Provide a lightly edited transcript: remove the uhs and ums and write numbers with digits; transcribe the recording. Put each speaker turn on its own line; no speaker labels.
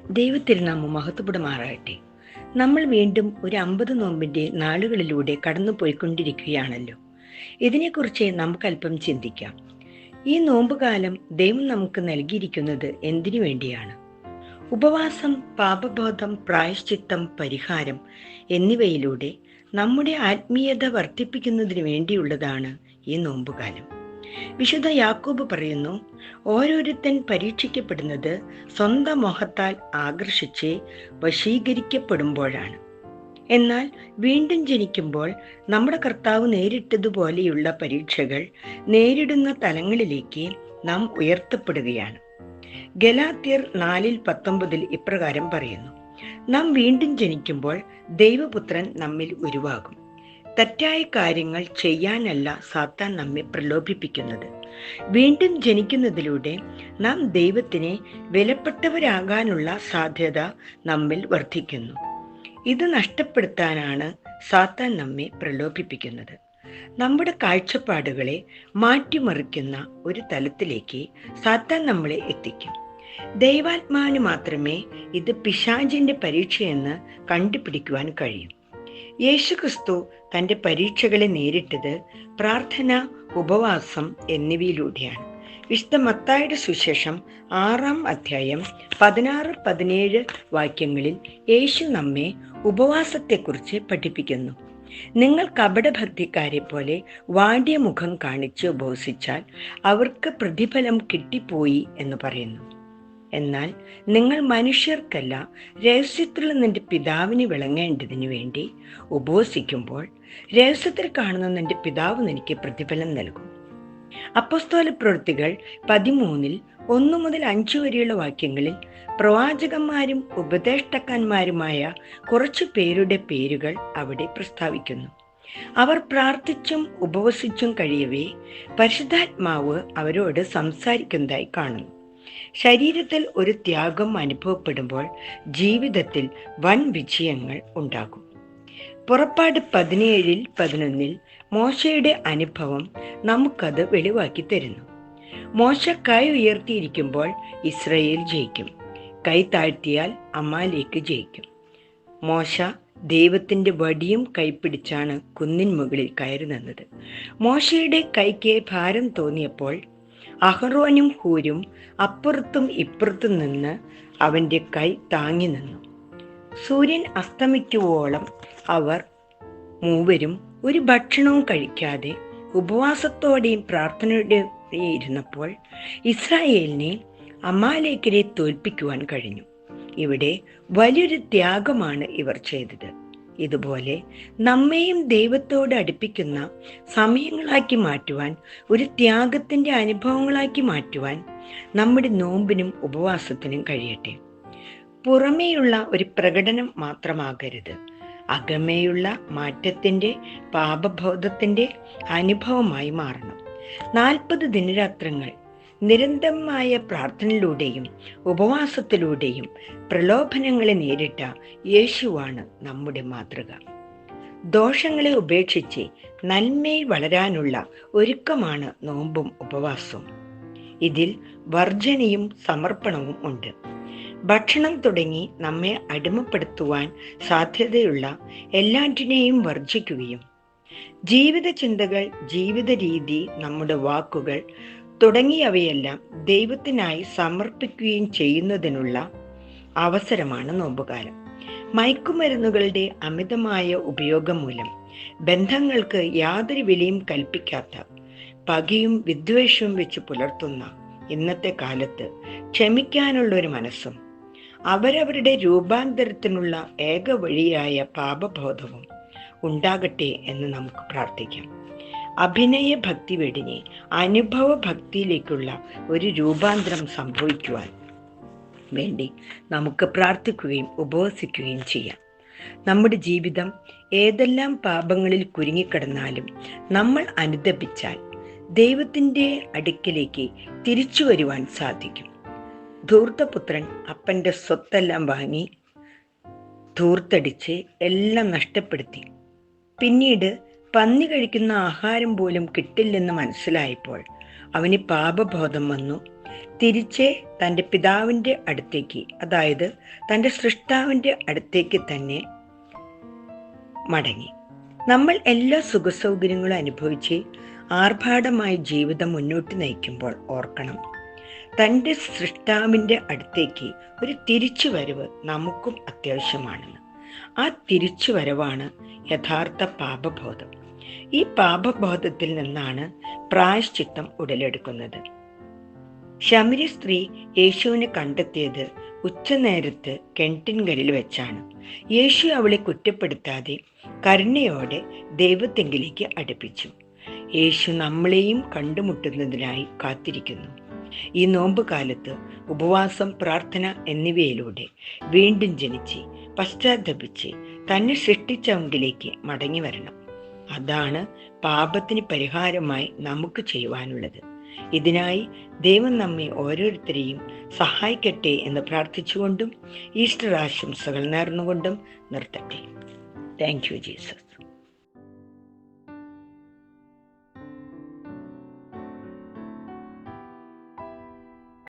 ദൈവത്തിരുനാമം മഹത്വപ്പെടുമാറാകട്ടെ. നമ്മൾ വീണ്ടും ഒരു 50 നോമ്പിന്റെ നാളുകളിലൂടെ കടന്നു പോയിക്കൊണ്ടിരിക്കുകയാണല്ലോ. ഇതിനെക്കുറിച്ച് നമുക്കല്പം ചിന്തിക്കാം. ഈ നോമ്പുകാലം ദൈവം നമുക്ക് നൽകിയിരിക്കുന്നത് എന്തിനു വേണ്ടിയാണ്? ഉപവാസം, പാപബോധം, പ്രായശ്ചിത്തം, പരിഹാരം എന്നിവയിലൂടെ നമ്മുടെ ആത്മീയത വർദ്ധിപ്പിക്കുന്നതിന് വേണ്ടിയുള്ളതാണ് ഈ നോമ്പുകാലം. വിശുദ്ധ യാക്കോബ് പറയുന്നു, ഓരോരുത്തൻ പരീക്ഷിക്കപ്പെടുന്നത് സ്വന്തം മോഹത്താൽ ആകർഷിച്ച് വശീകരിക്കപ്പെടുമ്പോഴാണ്. എന്നാൽ വീണ്ടും ജനിക്കുമ്പോൾ നമ്മുടെ കർത്താവ് നേരിട്ടതുപോലെയുള്ള പരീക്ഷകൾ നേരിടുന്ന തലങ്ങളിലേക്ക് നാം ഉയർത്തപ്പെടുകയാണ്. ഗലാത്യർ 4:19 ഇപ്രകാരം പറയുന്നു, നാം വീണ്ടും ജനിക്കുമ്പോൾ ദൈവപുത്രൻ നമ്മിൽ ഉരുവാകും. തെറ്റായ കാര്യങ്ങൾ ചെയ്യാനല്ല സാത്താൻ നമ്മെ പ്രലോഭിപ്പിക്കുന്നത്. വീണ്ടും ജനിക്കുന്നതിലൂടെ നാം ദൈവത്തിന് വിലപ്പെട്ടവരാകാനുള്ള സാധ്യത നമ്മിൽ വർദ്ധിക്കുന്നു. ഇത് നഷ്ടപ്പെടുത്താനാണ് സാത്താൻ നമ്മെ പ്രലോഭിപ്പിക്കുന്നത്. നമ്മുടെ കാഴ്ചപ്പാടുകളെ മാറ്റിമറിക്കുന്ന ഒരു തലത്തിലേക്ക് സാത്താൻ നമ്മളെ എത്തിക്കും. ദൈവാത്മാവിന് മാത്രമേ ഇത് പിശാചിന്റെ പരീക്ഷയെന്ന് കണ്ടുപിടിക്കുവാൻ കഴിയും. യേശുക്രിസ്തു തൻ്റെ പരീക്ഷകളെ നേരിട്ടത് പ്രാർത്ഥന, ഉപവാസം എന്നിവയിലൂടെയാണ്. വിശുദ്ധ മത്തായിയുടെ സുവിശേഷം 6-ാം അധ്യായം 16-17 വാക്യങ്ങളിൽ യേശു നമ്മെ ഉപവാസത്തെക്കുറിച്ച് പഠിപ്പിക്കുന്നു. നിങ്ങൾ കപടഭക്തിക്കാരെ പോലെ വാടിയ മുഖം കാണിച്ച് ഉപവസിച്ചാൽ അവർക്ക് പ്രതിഫലം കിട്ടിപ്പോയി എന്ന് പറയുന്നു. എന്നാൽ നിങ്ങൾ മനുഷ്യർക്കല്ല, രഹസ്യത്തിലുള്ള നിന്റെ പിതാവിന് വിളങ്ങേണ്ടതിന് വേണ്ടി ഉപവസിക്കുമ്പോൾ രഹസ്യത്തിൽ കാണുന്ന നിന്റെ പിതാവ് നിനക്ക് പ്രതിഫലം നൽകും. അപ്പോസ്തല പ്രവൃത്തികൾ 13 1 മുതൽ 5 വരെയുള്ള വാക്യങ്ങളിൽ പ്രവാചകന്മാരും ഉപദേഷ്ടാക്കന്മാരുമായ കുറച്ചു പേരുടെ പേരുകൾ അവിടെ പ്രസ്താവിക്കുന്നു. അവർ പ്രാർത്ഥിച്ചും ഉപവസിച്ചും കഴിയവേ പരിശുദ്ധാത്മാവ് അവരോട് സംസാരിക്കുന്നതായി കാണുന്നു. ശരീരത്തിൽ ഒരു ത്യാഗം അനുഭവപ്പെടുമ്പോൾ ജീവിതത്തിൽ വൻ വിജയങ്ങൾ ഉണ്ടാകും. പുറപ്പാട് 17:11 മോശയുടെ അനുഭവം നമുക്കത് വെളിവാക്കി തരുന്നു. മോശ കൈ ഉയർത്തിയിരിക്കുമ്പോൾ ഇസ്രായേൽ ജയിക്കും, കൈ താഴ്ത്തിയാൽ അമാലേക്ക് ജയിക്കും. മോശ ദൈവത്തിന്റെ വടിയും കൈപ്പിടിച്ചാണ് കുന്നിൻ മുകളിൽ കയറി നിന്നത്. മോശയുടെ കൈക്ക് ഭാരം തോന്നിയപ്പോൾ അഹറോനും ഹൂരും അപ്പുറത്തും ഇപ്പുറത്തും നിന്ന് അവന്റെ കൈ താങ്ങി നിന്നു. സൂര്യൻ അസ്തമിക്കുവോളം അവർ മൂവരും ഒരു ഭക്ഷണവും കഴിക്കാതെ ഉപവാസത്തോടെയും പ്രാർത്ഥനയോടെയും ഇരുന്നപ്പോൾ ഇസ്രായേലിനെ അമാലേക്കരെ തോൽപ്പിക്കുവാൻ കഴിഞ്ഞു. ഇവിടെ വലിയൊരു ത്യാഗമാണ് ഇവർ ചെയ്തത്. ഇതുപോലെ നമ്മെയും ദൈവത്തോട് അടുപ്പിക്കുന്ന സമയങ്ങളാക്കി മാറ്റുവാൻ, ഒരു ത്യാഗത്തിന്റെ അനുഭവങ്ങളാക്കി മാറ്റുവാൻ നമ്മുടെ നോമ്പിനും ഉപവാസത്തിനും കഴിയട്ടെ. പുറമേയുള്ള ഒരു പ്രകടനം മാത്രമാകരുത്, അകമേയുള്ള മാറ്റത്തിന്റെ, പാപബോധത്തിന്റെ അനുഭവമായി മാറണം. 40 ദിനരാത്രങ്ങൾ നിരന്തരമായ പ്രാർത്ഥനയിലൂടെയും ഉപവാസത്തിലൂടെയും പ്രലോഭനങ്ങളെ നേരിട്ട യേശുവാണ് നമ്മുടെ മാതൃക. ദോഷങ്ങളെ ഉപേക്ഷിച്ച് നന്മയിൽ വളരാനുള്ള ഒരുക്കമാണ് നോമ്പും ഉപവാസവും. ഇതിൽ വർജനയും സമർപ്പണവും ഉണ്ട്. ഭക്ഷണം തുടങ്ങി നമ്മെ അടിമപ്പെടുത്തുവാൻ സാധ്യതയുള്ള എല്ലാറ്റിനെയും വർജിക്കുകയും ജീവിത ചിന്തകൾ, ജീവിത രീതി, നമ്മുടെ വാക്കുകൾ തുടങ്ങിയവയെല്ലാം ദൈവത്തിനായി സമർപ്പിക്കുകയും ചെയ്യുന്നതിനുള്ള അവസരമാണ് നോമ്പുകാലം. മയക്കുമരുന്നുകളുടെ അമിതമായ ഉപയോഗം മൂലം ബന്ധങ്ങൾക്ക് യാതൊരു വിലയും കൽപ്പിക്കാത്ത, പകയും വിദ്വേഷവും വെച്ച് പുലർത്തുന്ന ഇന്നത്തെ കാലത്ത് ക്ഷമിക്കാനുള്ള ഒരു മനസ്സും അവരവരുടെ രൂപാന്തരത്തിനുള്ള ഏക വഴിയായ പാപബോധവും ഉണ്ടാകട്ടെ എന്ന് നമുക്ക് പ്രാർത്ഥിക്കാം. അഭിനയ ഭക്തി വെടിഞ്ഞ് അനുഭവ ഭക്തിയിലേക്കുള്ള ഒരു രൂപാന്തരം സംഭവിക്കുവാൻ വേണ്ടി നമുക്ക് പ്രാർത്ഥിക്കുകയും ഉപവസിക്കുകയും ചെയ്യാം. നമ്മുടെ ജീവിതം ഏതെല്ലാം പാപങ്ങളിൽ കുരുങ്ങിക്കിടന്നാലും നമ്മൾ അനുതപിച്ചാൽ ദൈവത്തിൻ്റെ അടുക്കിലേക്ക് തിരിച്ചു വരുവാൻ സാധിക്കും. ധൂർത്തപുത്രൻ അപ്പൻ്റെ സ്വത്തെല്ലാം വാങ്ങി ധൂർത്തടിച്ച് എല്ലാം നഷ്ടപ്പെടുത്തി. പിന്നീട് പന്നി കഴിക്കുന്ന ആഹാരം പോലും കിട്ടില്ലെന്ന് മനസ്സിലായപ്പോൾ അവന് പാപബോധം വന്നു. തിരിച്ച് തൻ്റെ പിതാവിൻ്റെ അടുത്തേക്ക്, അതായത് തൻ്റെ സൃഷ്ടാവിൻ്റെ അടുത്തേക്ക് തന്നെ മടങ്ങി. നമ്മൾ എല്ലാ സുഖസൗകര്യങ്ങളും അനുഭവിച്ച് ആർഭാടമായ ജീവിതം മുന്നോട്ട് നയിക്കുമ്പോൾ ഓർക്കണം, തൻ്റെ സൃഷ്ടാവിൻ്റെ അടുത്തേക്ക് ഒരു തിരിച്ചുവരവ് നമുക്കും അത്യാവശ്യമാണെന്ന്. ആ തിരിച്ചുവരവാണ് യഥാർത്ഥ പാപബോധം. ഈ പാപബോധത്തിൽ നിന്നാണ് പ്രായശ്ചിത്തം ഉടലെടുക്കുന്നത്. ശമരി സ്ത്രീ യേശുവിനെ കണ്ടെത്തിയത് ഉച്ചനേരത്ത് കിണറ്റിൻകരയിൽ വെച്ചാണ്. യേശു അവളെ കുറ്റപ്പെടുത്താതെ കരുണയോടെ ദൈവത്തെങ്കിലേക്ക് അടുപ്പിച്ചു. യേശു നമ്മളെയും കണ്ടുമുട്ടുന്നതിനായി കാത്തിരിക്കുന്നു. ഈ നോമ്പ് കാലത്ത് ഉപവാസം, പ്രാർത്ഥന എന്നിവയിലൂടെ വീണ്ടും ജനിച്ച് പശ്ചാത്തപിച്ച് തന്നെ സൃഷ്ടിച്ചവങ്കിലേക്ക് മടങ്ങി വരണം. അതാണ് പാപത്തിന് പരിഹാരമായി നമുക്ക് ചെയ്യുവാനുള്ളത്. ഇതിനായി ദൈവം നമ്മെ ഓരോരുത്തരെയും സഹായിക്കട്ടെ എന്ന് പ്രാർത്ഥിച്ചുകൊണ്ടും ഈസ്റ്റർ ആശംസകൾ നേർന്നുകൊണ്ടും നിർത്തട്ടെ. Thank you Jesus.